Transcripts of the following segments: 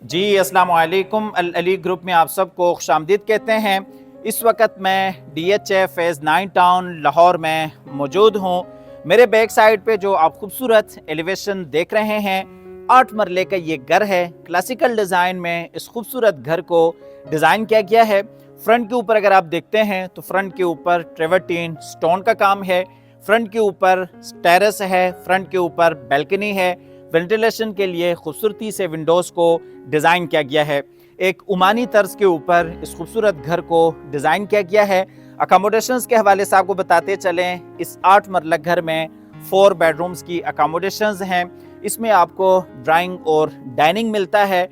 जी अस्सलाम वालेकुम। अल अली ग्रुप में आप सबको खुशामदीद कहते हैं। इस वक्त मैं DHA फेज़ 9 टाउन लाहौर में मौजूद हूँ। मेरे बैक साइड पे जो आप खूबसूरत एलिवेशन देख रहे हैं, 8 मरले का ये घर है। क्लासिकल डिज़ाइन में इस खूबसूरत घर को डिज़ाइन किया गया है। फ्रंट के ऊपर अगर आप देखते हैं तो फ्रंट के ऊपर ट्रेवर्टीन स्टोन का काम है। फ्रंट के ऊपर टेरेस है, फ्रंट के ऊपर बैल्कनी है। वेंटिलेशन के लिए खूबसूरती से विंडोज़ को डिज़ाइन किया गया है। एक उमानी तर्ज के ऊपर इस खूबसूरत घर को डिज़ाइन किया गया है। अकोमोडेशंस के हवाले से आपको बताते चलें, इस 8 मरला घर में 4 बेडरूम्स की अकोमोडेशंस हैं। इसमें आपको ड्राइंग और डाइनिंग मिलता है।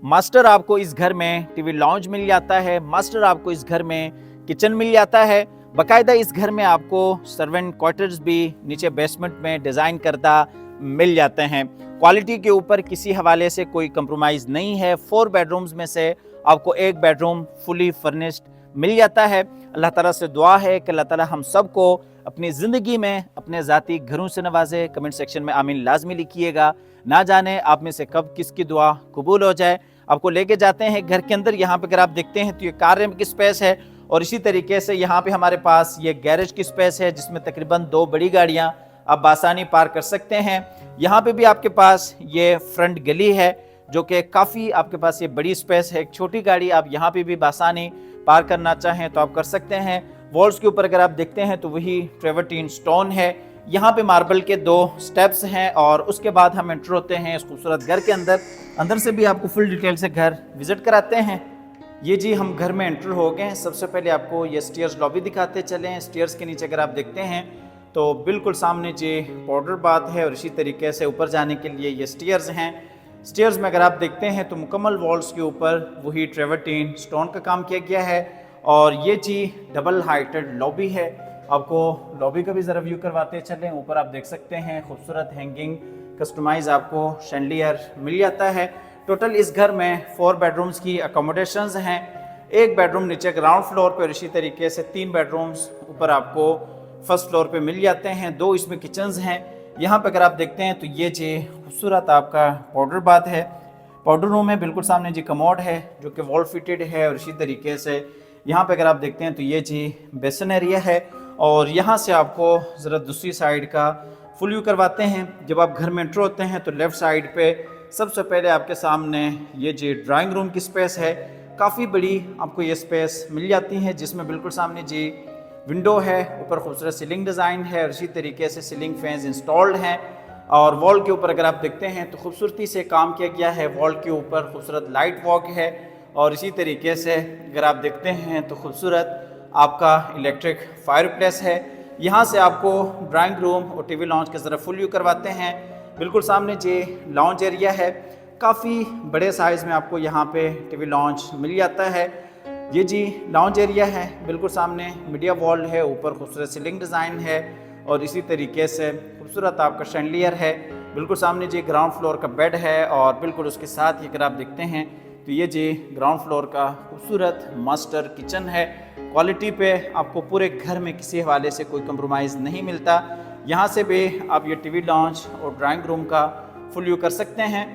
मास्टर आपको इस घर में टीवी लॉन्ज मिल जाता है। मास्टर आपको इस घर में किचन मिल जाता है। बाकायदा इस घर में आपको सर्वेंट क्वार्टर्स भी नीचे बेसमेंट में डिज़ाइन करदा मिल जाते हैं। क्वालिटी के ऊपर किसी हवाले से कोई कंप्रोमाइज़ नहीं है। 4 बेडरूम्स में से आपको एक बेडरूम फुली फर्निश्ड मिल जाता है। अल्लाह ताला से दुआ है कि अल्लाह ताला हम सबको अपनी ज़िंदगी में अपने ज़ाती घरों से नवाजे। कमेंट सेक्शन में आमीन लाजमी लिखिएगा। ना जाने आप में से कब किसकी दुआ कबूल हो जाए। आपको लेके जाते हैं घर के अंदर। यहाँ पे अगर आप देखते हैं तो ये कार की स्पेस है और इसी तरीके से यहाँ पे हमारे पास ये गैरेज की स्पेस है, जिसमें तकरीबन 2 बड़ी गाड़ियाँ आप बासानी पार्क कर सकते हैं। यहाँ पे भी आपके पास ये फ्रंट गली है जो कि काफ़ी आपके पास ये बड़ी स्पेस है। एक छोटी गाड़ी आप यहाँ पे भी बासानी पार्क करना चाहें तो आप कर सकते हैं। वॉल्स के ऊपर अगर आप देखते हैं तो वही ट्रेवर्टीन स्टोन है। यहाँ पे मार्बल के 2 स्टेप्स हैं और उसके बाद हम एंटर होते हैं इस खूबसूरत घर के अंदर। अंदर से भी आपको फुल डिटेल से घर विजिट कराते हैं। ये जी हम घर में एंटर हो गए। सबसे पहले आपको ये स्टेयर्स लॉबी दिखाते चलें। स्टेयर्स के नीचे अगर आप देखते हैं तो बिल्कुल सामने जी पाउडर बाथ है और इसी तरीके से ऊपर जाने के लिए ये स्टेयर्स हैं। स्टेयर्स में अगर आप देखते हैं तो मुकम्मल वॉल्स के ऊपर वही ट्रेवर्टीन स्टोन का काम किया गया है और ये जी डबल हाइटेड लॉबी है। आपको लॉबी का भी ज़रा व्यू करवाते चलें। ऊपर आप देख सकते हैं खूबसूरत हैंगिंग कस्टमाइज आपको शैंडलियर मिल जाता है। टोटल इस घर में 4 बेडरूम्स की अकोमोडेशंस हैं। एक बेडरूम नीचे ग्राउंड फ्लोर पर और इसी तरीके से 3 बेडरूम्स ऊपर आपको फर्स्ट फ्लोर पे मिल जाते हैं। 2 इसमें किचन्स हैं। यहाँ पे अगर आप देखते हैं तो ये जी खूबसूरत आपका पाउडर बाथ है। पाउडर रूम है, बिल्कुल सामने जी कमोड है जो कि वॉल फिटेड है और इसी तरीके से यहाँ पे अगर आप देखते हैं तो ये जी बेसन एरिया है। और यहाँ से आपको ज़रा दूसरी साइड का फुल व्यू करवाते हैं। जब आप घर में एंटर होते हैं तो लेफ़्ट साइड पे सबसे पहले आपके सामने ये जी ड्राइंग रूम की स्पेस है। काफ़ी बड़ी आपको ये स्पेस मिल जाती है, जिसमें बिल्कुल सामने जी विंडो है, ऊपर खूबसूरत सीलिंग डिज़ाइन है और इसी तरीके से सीलिंग फैंस इंस्टॉल्ड हैं। और वॉल के ऊपर अगर आप देखते हैं तो खूबसूरती से काम किया गया है। वॉल के ऊपर खूबसूरत लाइट वॉक है और इसी तरीके से अगर आप देखते हैं तो खूबसूरत आपका इलेक्ट्रिक फायर प्लेस है। यहाँ से आपको ड्राइंग रूम और टीवी लॉन्च के ज़रा फुल व्यू करवाते हैं। बिल्कुल सामने जी लॉन्च एरिया है। काफ़ी बड़े साइज़ में आपको यहाँ पे टीवी लॉन्च मिल जाता है। ये जी लॉन्च एरिया है। बिल्कुल सामने मीडिया वॉल है, ऊपर खूबसूरत सीलिंग डिज़ाइन है और इसी तरीके से खूबसूरत आपका शैंडलियर है। बिल्कुल सामने जी ग्राउंड फ्लोर का बेड है और बिल्कुल उसके साथ ही अगर आप देखते हैं तो ये जी ग्राउंड फ्लोर का खूबसूरत मास्टर किचन है। क्वालिटी पे आपको पूरे घर में किसी हवाले से कोई कंप्रोमाइज़ नहीं मिलता। यहाँ से भी आप ये टीवी लॉन्च और ड्राइंग रूम का फुल व्यू कर सकते हैं।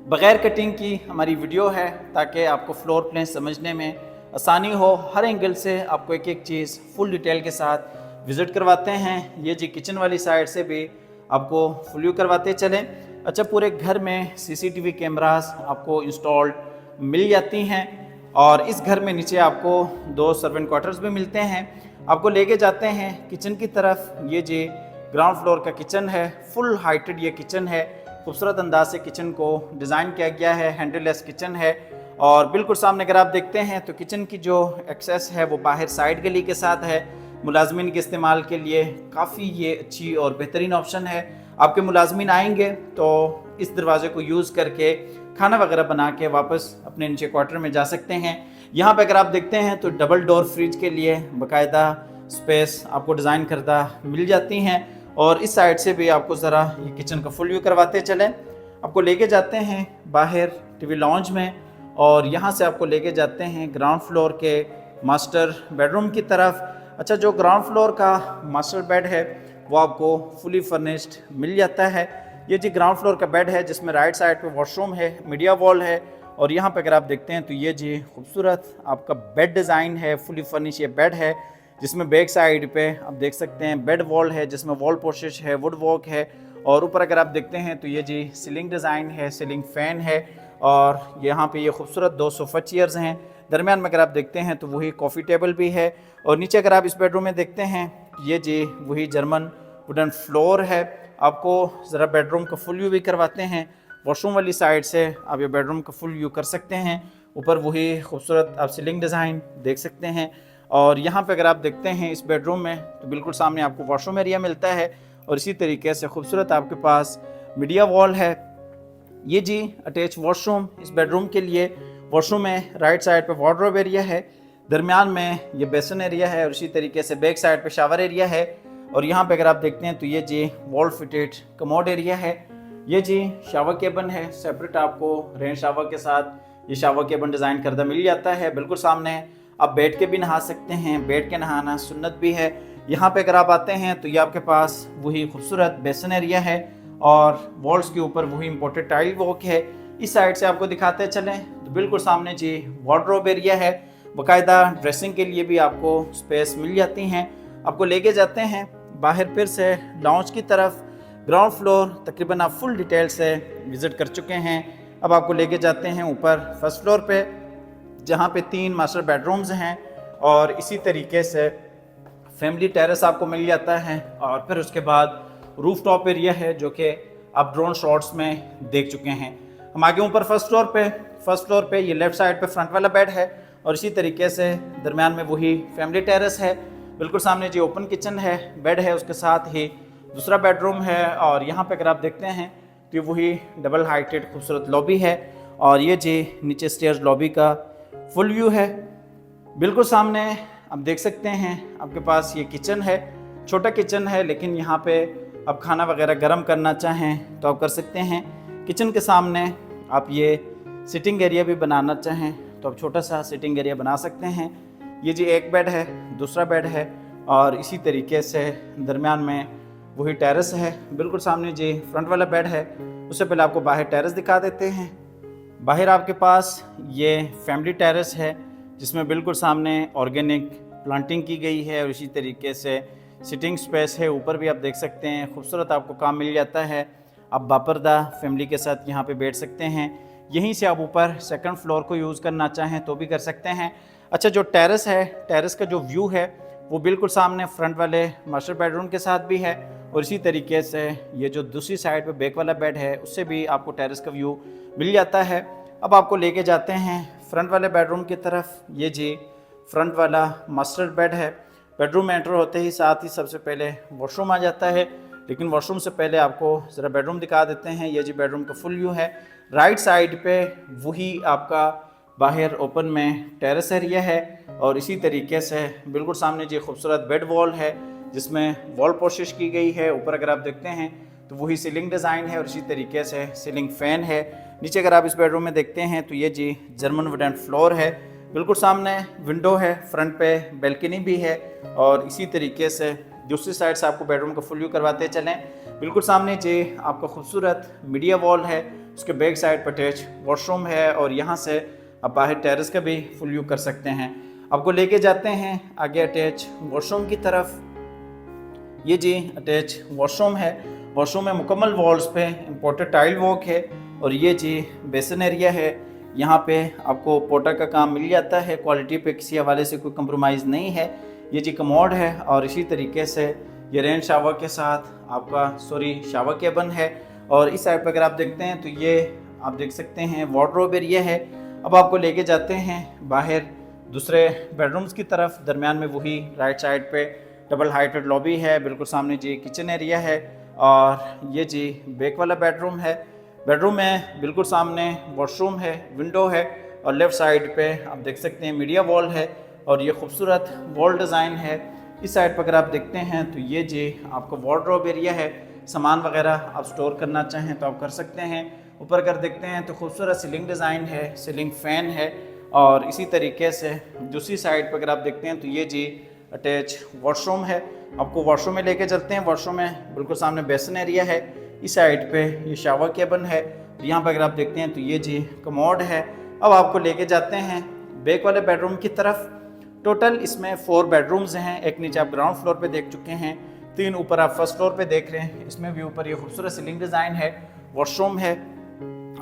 बग़ैर कटिंग की हमारी वीडियो है ताकि आपको फ्लोर प्लान समझने में आसानी हो। हर एंगल से आपको एक एक चीज़ फुल डिटेल के साथ विज़िट करवाते हैं। ये जी किचन वाली साइड से भी आपको फुल व्यू करवाते चलें। अच्छा, पूरे घर में CCTV कैमरास आपको इंस्टॉल्ड मिल जाती हैं और इस घर में नीचे आपको 2 सर्वेंट क्वार्टर्स भी मिलते हैं। आपको लेके जाते हैं किचन की तरफ। ये जी ग्राउंड फ्लोर का किचन है। फुल हाइटेड ये किचन है। खूबसूरत अंदाज से किचन को डिज़ाइन किया गया है। हैंडललेस किचन है और बिल्कुल सामने अगर आप देखते हैं तो किचन की जो एक्सेस है वो बाहर साइड गली के साथ है। मुलाजमीन के इस्तेमाल के लिए काफ़ी ये अच्छी और बेहतरीन ऑप्शन है। आपके मुलाजमीन आएंगे तो इस दरवाजे को यूज़ करके खाना वगैरह बना के वापस अपने नीचे क्वार्टर में जा सकते हैं। यहाँ पे अगर आप देखते हैं तो डबल डोर फ्रिज के लिए बाकायदा स्पेस आपको डिज़ाइन करदा मिल जाती हैं। और इस साइड से भी आपको ज़रा ये किचन का फुल व्यू करवाते चलें। आपको लेके जाते हैं बाहर टीवी लॉन्च में और यहाँ से आपको लेके जाते हैं ग्राउंड फ्लोर के मास्टर बेडरूम की तरफ। अच्छा, जो ग्राउंड फ्लोर का मास्टर बेड है वो आपको फुली फर्निश्ड मिल जाता है। ये जी ग्राउंड फ्लोर का बेड है जिसमें राइट साइड पे वॉशरूम है, मीडिया वॉल है और यहाँ पे अगर आप देखते हैं तो ये जी खूबसूरत आपका बेड डिज़ाइन है, फुली फर्निश ये बेड है, जिसमें बैक साइड पे आप देख सकते हैं बेड वॉल है, जिसमें वॉल पोशिश है, वुड वॉक है। और ऊपर अगर आप देखते हैं तो ये जी सीलिंग डिज़ाइन है, सीलिंग फ़ैन है, और यहाँ पे ये खूबसूरत 2 सोफ़ा चेयर्स हैं। दरमियान में अगर आप देखते हैं तो वही कॉफ़ी टेबल भी है। और नीचे अगर आप इस बेडरूम में देखते हैं ये जी वही जर्मन वुडन फ्लोर है। आपको ज़रा बेडरूम का फुल व्यू भी करवाते हैं। वॉशरूम वाली साइड से आप ये बेडरूम का फुल व्यू कर सकते हैं। ऊपर वही खूबसूरत आप सीलिंग डिज़ाइन देख सकते हैं। और यहाँ पे अगर आप देखते हैं इस बेडरूम में तो बिल्कुल सामने आपको वॉशरूम एरिया मिलता है, और इसी तरीके से खूबसूरत आपके पास मीडिया वॉल है। ये जी अटैच वॉशरूम इस बेडरूम के लिए। वॉशरूम में राइट साइड पे वार्डरोब एरिया है, दरमियान में ये बेसन एरिया है, और इसी तरीके से बैक साइड पे शावर एरिया है। और यहाँ पे अगर आप देखते हैं तो ये जी वॉल फिटेड कमोड एरिया है। ये जी शावर केबन है, सेपरेट आपको रेन शावर के साथ ये शावर केबन डिज़ाइन करदा मिल जाता है। बिल्कुल सामने आप बैठ के भी नहा सकते हैं, बैठ के नहाना सुन्नत भी है। यहाँ पे अगर आप आते हैं तो ये आपके पास वही खूबसूरत बेसन एरिया है, और वॉल्स के ऊपर वही इम्पोर्टेड टाइल वॉक है। इस साइड से आपको दिखाते चलें तो बिल्कुल सामने जी वार्डरोब एरिया है, बाकायदा ड्रेसिंग के लिए भी आपको स्पेस मिल जाती हैं। आपको लेके जाते हैं बाहर फिर से लाउंज की तरफ। ग्राउंड फ्लोर तकरीबन आप फुल डिटेल से विज़िट कर चुके हैं। अब आपको लेके जाते हैं ऊपर फर्स्ट फ्लोर पे, जहाँ पे 3 मास्टर बेडरूम्स हैं, और इसी तरीके से फैमिली टेरेस आपको मिल जाता है। और फिर उसके बाद रूफ टॉप एरिया है, जो कि आप ड्रोन शॉट्स में देख चुके हैं। हम आगे ऊपर फर्स्ट फ्लोर पे ये लेफ़्ट साइड पे फ्रंट वाला बेड है, और इसी तरीके से दरमियान में वही फैमिली टेरेस है। बिल्कुल सामने जी ओपन किचन है, बेड है, उसके साथ ही दूसरा बेडरूम है। और यहाँ पे अगर आप देखते हैं तो वही डबल हाइटेड खूबसूरत लॉबी है, और ये जी नीचे स्टेयर्स लॉबी का फुल व्यू है। बिल्कुल सामने आप देख सकते हैं आपके पास ये किचन है, छोटा किचन है, लेकिन यहाँ पे आप खाना वगैरह गर्म करना चाहें तो आप कर सकते हैं। किचन के सामने आप ये सिटिंग एरिया भी बनाना चाहें तो आप छोटा सा सिटिंग एरिया बना सकते हैं। ये जी एक बेड है, दूसरा बेड है, और इसी तरीके से दरमियान में वही टेरेस है। बिल्कुल सामने जी फ्रंट वाला बेड है। उससे पहले आपको बाहर टेरेस दिखा देते हैं। बाहर आपके पास ये फैमिली टेरेस है, जिसमें बिल्कुल सामने ऑर्गेनिक प्लांटिंग की गई है, और इसी तरीके से सिटिंग स्पेस है। ऊपर भी आप देख सकते हैं खूबसूरत आपको काम मिल जाता है। आप बापर्दा फैमिली के साथ यहाँ पे बैठ सकते हैं। यहीं से आप ऊपर सेकंड फ्लोर को यूज़ करना चाहें तो भी कर सकते हैं। अच्छा, जो टेरेस है, टेरेस का जो व्यू है वो बिल्कुल सामने फ्रंट वाले मास्टर बेडरूम के साथ भी है, और इसी तरीके से ये जो दूसरी साइड पे बैक वाला बेड है उससे भी आपको टेरेस का व्यू मिल जाता है। अब आपको लेके जाते हैं फ्रंट वाले बेडरूम की तरफ। ये जी फ्रंट वाला मास्टर बेड है। बेडरूम में एंटर होते ही साथ ही सबसे पहले वॉशरूम आ जाता है, लेकिन वॉशरूम से पहले आपको ज़रा बेडरूम दिखा देते हैं। ये जी बेडरूम का फुल व्यू है। राइट साइड पे वही आपका बाहर ओपन में टेरेस एरिया है, और इसी तरीके से बिल्कुल सामने जी खूबसूरत बेड वॉल है, जिसमें वॉल पोशिश की गई है। ऊपर अगर आप देखते हैं तो वही सीलिंग डिज़ाइन है, और इसी तरीके से सीलिंग फ़ैन है। नीचे अगर आप इस बेडरूम में देखते हैं तो ये जी जर्मन वुडन फ्लोर है। बिल्कुल सामने विंडो है, फ्रंट पे बैल्कनी भी है, और इसी तरीके से दूसरी साइड से आपको बेडरूम का फुल व्यू करवाते चलें। बिल्कुल सामने जी आपका खूबसूरत मीडिया वॉल है, उसके बैक साइड पर अटैच वॉशरूम है, और यहाँ से आप बाहर टेरेस का भी फुल व्यू कर सकते हैं। आपको लेके जाते हैं आगे अटैच वॉशरूम की तरफ। ये जी अटैच वॉशरूम है। वॉशरूम में मुकम्मल वॉल्स पे इम्पोर्टेड टाइल वॉक है, और ये जी बेसन एरिया है। यहाँ पे आपको पोटा का काम मिल जाता है, क्वालिटी पे किसी हवाले से कोई कंप्रोमाइज़ नहीं है। ये जी कमोड है, और इसी तरीके से ये रेन शावर के साथ आपका शावर केबन है। और इस साइड पर अगर आप देखते हैं तो ये आप देख सकते हैं वार्डरोब एरिया है। अब आपको लेके जाते हैं बाहर दूसरे बेडरूम्स की तरफ। दरमियान में वही राइट साइड पे डबल हाइटेड लॉबी है। बिल्कुल सामने जी किचन एरिया है, और ये जी बैक वाला बेडरूम है। बेडरूम में बिल्कुल सामने वॉशरूम है, विंडो है, और लेफ़्ट साइड पे आप देख सकते हैं मीडिया वॉल है, और ये खूबसूरत वॉल डिज़ाइन है। इस साइड पर अगर आप देखते हैं तो ये जी आपका वार्डरोब एरिया है। सामान वगैरह आप स्टोर करना चाहें तो आप कर सकते हैं। ऊपर अगर देखते हैं तो खूबसूरत सीलिंग डिज़ाइन है, सीलिंग फ़ैन है, और इसी तरीके से दूसरी साइड पर अगर आप देखते हैं तो ये जी अटैच वॉशरूम है। आपको वॉशरूम में लेके चलते हैं। वॉशरूम में बिल्कुल सामने बेसन एरिया है। इस साइड पे ये शावर केबन है। तो यहाँ पर अगर आप देखते हैं तो ये जी कमोड है। अब आपको लेके जाते हैं बैक वाले बेडरूम की तरफ। टोटल इसमें 4 बेडरूम्स हैं। एक नीचे आप ग्राउंड फ्लोर पे देख चुके हैं, 3 ऊपर आप फर्स्ट फ्लोर पे देख रहे हैं। इसमें भी ऊपर ये खूबसूरत सीलिंग डिज़ाइन है, वॉशरूम है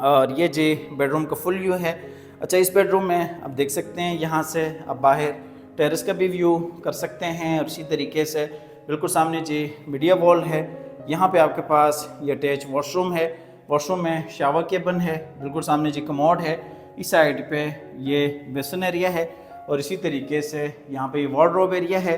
और ये जी बेडरूम का फुल व्यू है। अच्छा, इस बेडरूम में आप देख सकते हैं यहाँ से आप बाहर टेरेस का भी व्यू कर सकते हैं और इसी तरीके से बिल्कुल सामने जी मीडिया वॉल है। यहाँ पे आपके पास ये अटैच वॉशरूम है। वॉशरूम में शावर केबिन है, बिल्कुल सामने जी कमोड है। इस साइड पे ये बेसिन एरिया है और इसी तरीके से यहाँ पे ये वार्डरोब एरिया है।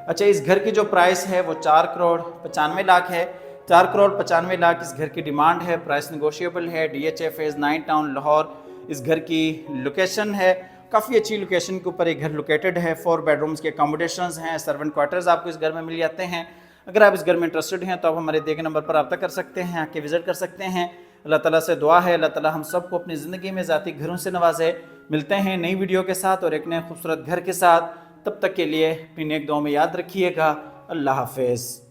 अच्छा, इस घर की जो प्राइस है वो 4 करोड़ 95 लाख है। 4 करोड़ 95 लाख इस घर की डिमांड है। प्राइस नेगोशिएबल है। DHA फेज़ 9 टाउन लाहौर इस घर की लोकेशन है। काफ़ी अच्छी लोकेशन के ऊपर एक घर लोकेटेड है। 4 बेडरूम्स के अकोमोडेशंस हैं, सर्वेंट क्वार्टर्स आपको इस घर में मिल जाते हैं। अगर आप इस घर में इंटरेस्टेड हैं तो आप हमारे दिए गए नंबर पर रब्ता कर सकते हैं, आके विज़िट कर सकते हैं। अल्लाह ताला से दुआ है अल्लाह ताला हम सबको अपनी ज़िंदगी में ज़ाती घरों से नवाजे। मिलते हैं नई वीडियो के साथ और एक नए खूबसूरत घर के साथ। तब तक के लिए अपनी नेक दुआ में याद रखिएगा। अल्लाह हाफ़िज़।